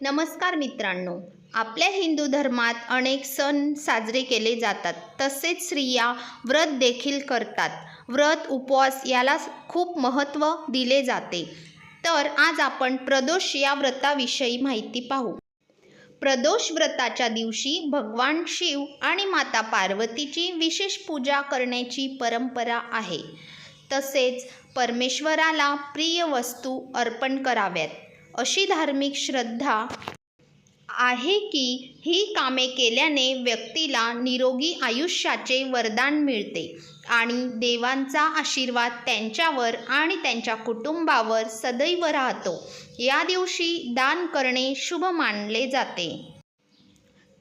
नमस्कार मित्रांनो, आपल्या हिंदू धर्मात अनेक सण साजरे केले जातात. तसेच स्त्रिया व्रत देखील करतात. व्रत उपवास याला खूप महत्त्व दिले जाते. तर आज आपण प्रदोष या व्रताविषयी माहिती पाहू. प्रदोष व्रताच्या दिवशी भगवान शिव आणि माता पार्वतीची विशेष पूजा करण्याची परंपरा आहे. तसेच परमेश्वराला प्रिय वस्तू अर्पण कराव्यात अशी धार्मिक श्रद्धा आहे की ही कामे केल्याने व्यक्तीला निरोगी आयुष्याचे वरदान मिळते आणि देवांचा आशीर्वाद त्यांच्यावर आणि त्यांच्या कुटुंबावर सदैव राहतो. या दिवशी दान करणे शुभ मानले जाते.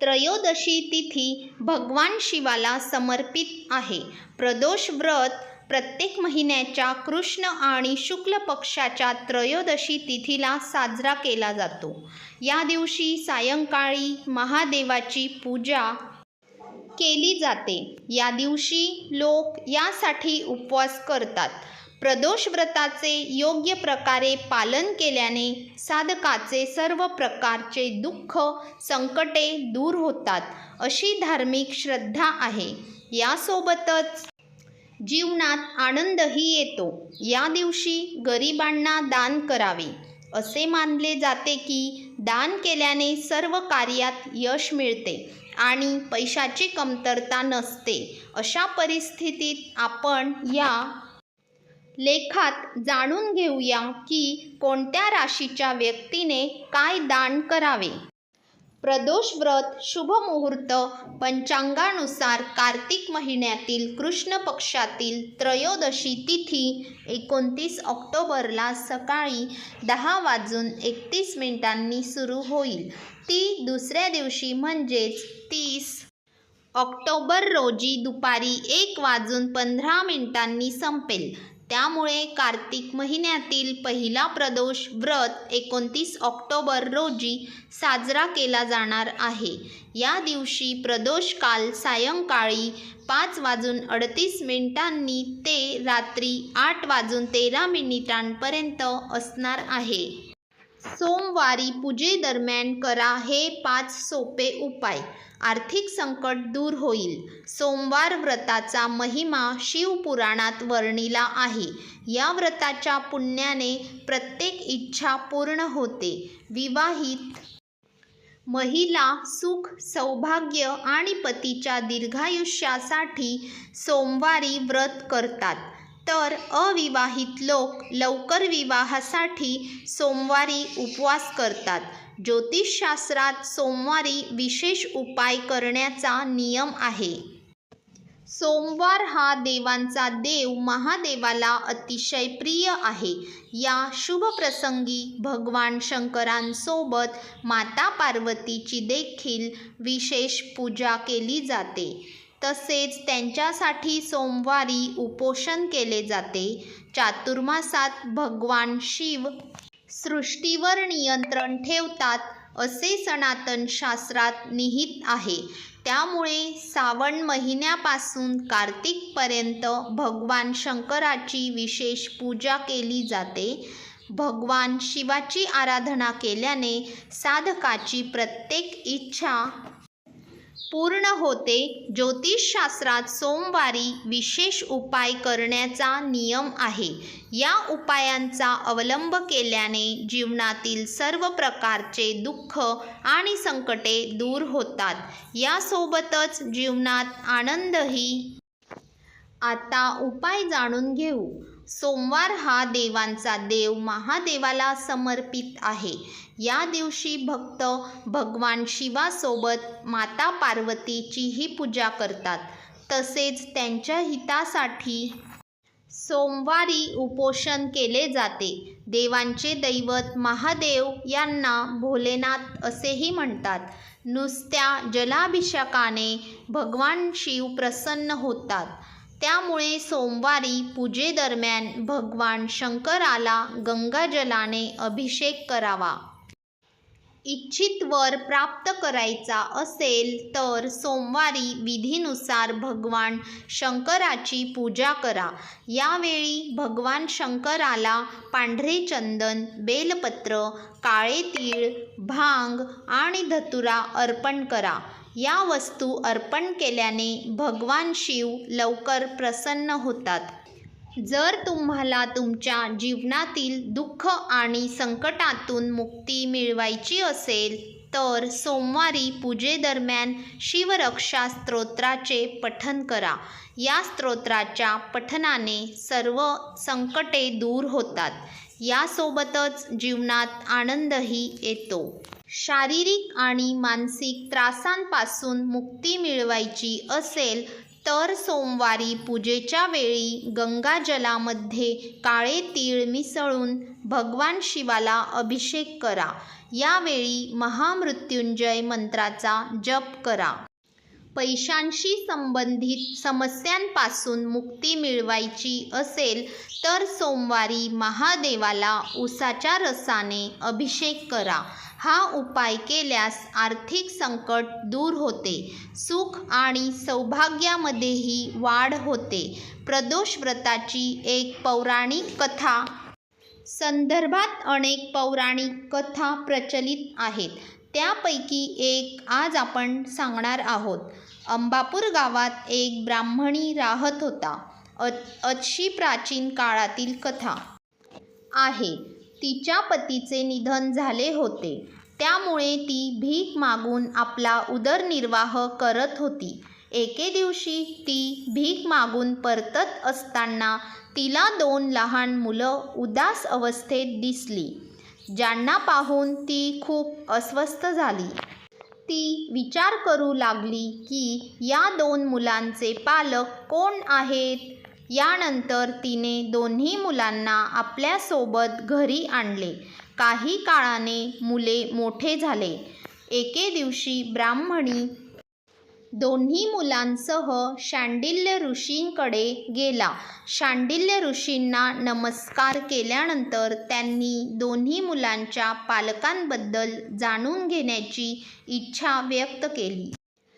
त्रयोदशी तिथी भगवान शिवाला समर्पित आहे. प्रदोष व्रत प्रत्येक महिन्याच्या कृष्ण आणि शुक्ल पक्षाच्या त्रयोदशी तिथीला साजरा केला जातो. या दिवशी सायंकाळी महादेवाची पूजा केली जाते. या दिवशी लोक यासाठी उपवास करतात. प्रदोष व्रताचे योग्य प्रकारे पालन केल्याने साधकाचे सर्व प्रकारचे दुःख संकटे दूर होतात अशी धार्मिक श्रद्धा आहे. यासोबतच जीवनात आनंदही येतो. या दिवशी गरिबांना दान करावे असे मानले जाते की दान केल्याने सर्व कार्यात यश मिळते आणि पैशाची कमतरता नसते. अशा परिस्थितीत आपण या लेखात जाणून घेऊया की कोणत्या राशीच्या व्यक्तीने काय दान करावे. प्रदोष व्रत शुभ मुहूर्त पंचांगानुसार कार्तिक महिन्यातील कृष्ण पक्षातील त्रयोदशी तिथी 29 ऑक्टोबरला सकाळी 10:31 सुरू होईल. ती दुसऱ्या दिवशी म्हणजेच 30 ऑक्टोबर रोजी दुपारी 1:15 संपेल. त्यामुळे कार्तिक महिन्यातील पहिला प्रदोष व्रत 29 ऑक्टोबर रोजी साजरा केला जाणार आहे. या दिवशी प्रदोष काल सायंकाळी 5:38 ते रात्री 8:13 असणार आहे. सोमवारी पूजेदरम्यान करा हे 5 सोपे उपाय. आर्थिक संकट दूर होईल. सोमवार व्रताचा महिमा शिवपुराणात वर्णिला आहे. या व्रताच्या पुण्याने प्रत्येक इच्छा पूर्ण होते. विवाहित महिला सुख, सौभाग्य आणि पतीच्या दीर्घायुष्यासाठी सोमवारी व्रत करतात. तर अविवाहित लोक लवकर विवाहासाठी सोमवारी उपवास करतात. ज्योतिषशास्त्रात सोमवारी विशेष उपाय करण्याचा नियम आहे. सोमवार हा देवांचा देव महादेवाला अतिशय प्रिय आहे. या शुभ प्रसंगी भगवान शंकरांसोबत माता पार्वतीची देखील विशेष पूजा केली जाते. तसेच त्यांच्यासाठी सोमवारी उपोषण केले जाते. चातुर्मासात भगवान शिव सृष्टीवर नियंत्रण ठेवतात असे सनातन शास्त्रात निहित आहे. त्यामुळे श्रावण महिन्यापासून कार्तिकपर्यंत भगवान शंकराची विशेष पूजा केली जाते. भगवान शिवाची आराधना केल्याने साधकाची प्रत्येक इच्छा पूर्ण होते. ज्योतिषशास्त्रात सोमवारी विशेष उपाय करण्याचा नियम आहे. या उपायांचा अवलंब केल्याने जीवनातील सर्व प्रकारचे दुःख आणि संकटे दूर होतात. यासोबतच जीवनात आनंदही. आता उपाय जाणून घेऊ. सोमवार हा देवांचा देव महादेवाला समर्पित आहे. या दिवशी भक्त भगवान शिवासोबत माता पार्वतीचीही पूजा करतात. तसेच त्यांच्या हितासाठी सोमवारी उपोषण केले जाते. देवांचे दैवत महादेव यांना भोलेनाथ असेही म्हणतात. नुसत्या जलाभिषेकाने भगवान शिव प्रसन्न होतात. त्यामुळे सोमवारी पूजेदरम्यान भगवान शंकराला गंगाजलाने अभिषेक करावा. इच्छित वर प्राप्त करायचा असेल तर सोमवारी विधीनुसार भगवान शंकराची पूजा करा. यावेळी भगवान शंकराला पांढरे चंदन, बेलपत्र, काळे तीळ, भांग आणि धतुरा अर्पण करा. या वस्तू अर्पण केल्याने भगवान शिव लवकर प्रसन्न होतात. जर तुम्हाला तुमच्या जीवनातील दुःख आणि संकटातून मुक्ती मिळवायची असेल तर सोमवारी पूजेदरम्यान शिवरक्षा स्तोत्राचे पठण करा. या स्तोत्राच्या पठणाने सर्व संकटे दूर होतात. यासोबतच जीवनात आनंदही येतो. शारीरिक आणि मानसिक त्रासांपासून मुक्ती मिळवायची असेल तर सोमवारी पूजेच्या वेळी गंगाजलामध्ये काळे तीळ मिसळून भगवान शिवाला अभिषेक करा. यावेळी महामृत्युंजय मंत्राचा जप करा. पैशांशी संबंधित समस्यांपासून मुक्ती मिळवायची असेल तर सोमवारी महादेवाला उसाच्या रसाने अभिषेक करा. हा उपाय केल्यास आर्थिक संकट दूर होते. सुख आणि सौभाग्यामध्येही वाढ होते. प्रदोष व्रताची एक पौराणिक कथा संदर्भात अनेक पौराणिक कथा प्रचलित आहेत. त्यापैकी एक आज आपण सांगणार आहोत. अंबापूर गावात एक ब्राह्मणी राहत होता. अशी प्राचीन काळातील कथा आहे. तिच्या पतीचे निधन झाले होते. त्यामुळे ती भीक मागून आपला उदरनिर्वाह करत होती. एके दिवशी ती भीक मागून परतत असताना तिला 2 लहान मुलं उदास अवस्थेत दिसली, ज्यांना पाहून ती खूप अस्वस्थ झाली. ती विचार करू लागली की या 2 मुलांचे पालक कोण आहेत. यानंतर तिने दोन्ही मुलांना आपल्यासोबत घरी आणले. काही काळाने मुले मोठे झाले. एके दिवशी ब्राह्मणी दोन्ही मुलांसह शांडिल्य ऋषींकडे गेला. शांडिल्य ऋषींना नमस्कार केल्यानंतर त्यांनी दोन्ही मुलांच्या पालकांबद्दल जाणून घेण्याची इच्छा व्यक्त केली.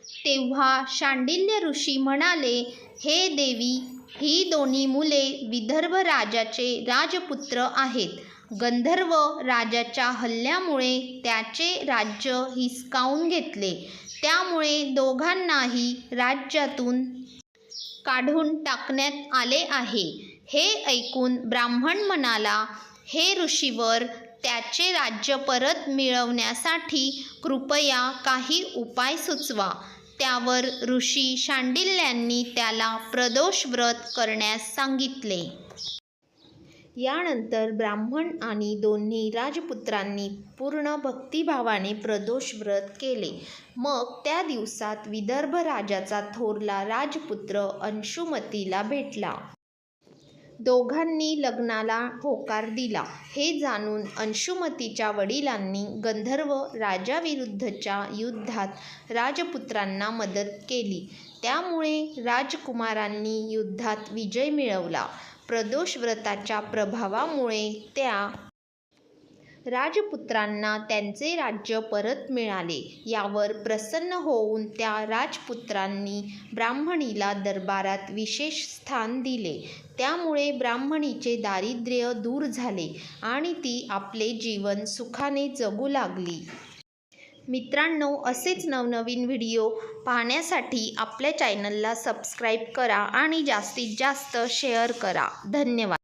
तेव्हा शांडिल्य ऋषी म्हणाले, हे देवी, ही दोन्ही मुले विदर्भ राजाचे राजपुत्र आहेत. गंधर्व राजाच्या हल्ल्यामुळे त्याचे राज्य हिसकावून घेतले. त्यामुळे दोघांनाही राज्यातून काढून टाकण्यात आले आहे. हे ऐकून ब्राह्मण म्हणाला, हे ऋषीवर, त्याचे राज्य परत मिळवण्यासाठी कृपया काही उपाय सुचवा. त्यावर ऋषी शांडिल्यांनी त्याला प्रदोष व्रत करण्यास सांगितले. यानंतर ब्राह्मण आणि दोन्ही राजपुत्रांनी पूर्ण भक्तिभावाने प्रदोष व्रत केले. मग त्या दिवसात विदर्भ राजाचा थोरला राजपुत्र अंशुमतीला भेटला. दोघांनी लग्नाला होकार दिला. हे जाणून अंशुमतीच्या वडिलांनी गंधर्व राजाविरुद्धच्या युद्धात राजपुत्रांना मदत केली. त्यामुळे राजकुमारांनी युद्धात विजय मिळवला. प्रदोष व्रताच्या प्रभावामुळे त्या राजपुत्रांना त्यांचे राज्य परत मिळाले. यावर प्रसन्न होऊन त्या राजपुत्रांनी ब्राह्मणीला दरबारात विशेष स्थान दिले. त्यामुळे ब्राह्मणीचे दारिद्र्य दूर झाले आणि ती आपले जीवन सुखाने जगू लागली. मित्रांनो, असेच नवनवीन व्हिडिओ पाहण्यासाठी आपल्या चॅनलला सबस्क्राईब करा आणि जास्तीत जास्त शेअर करा. धन्यवाद.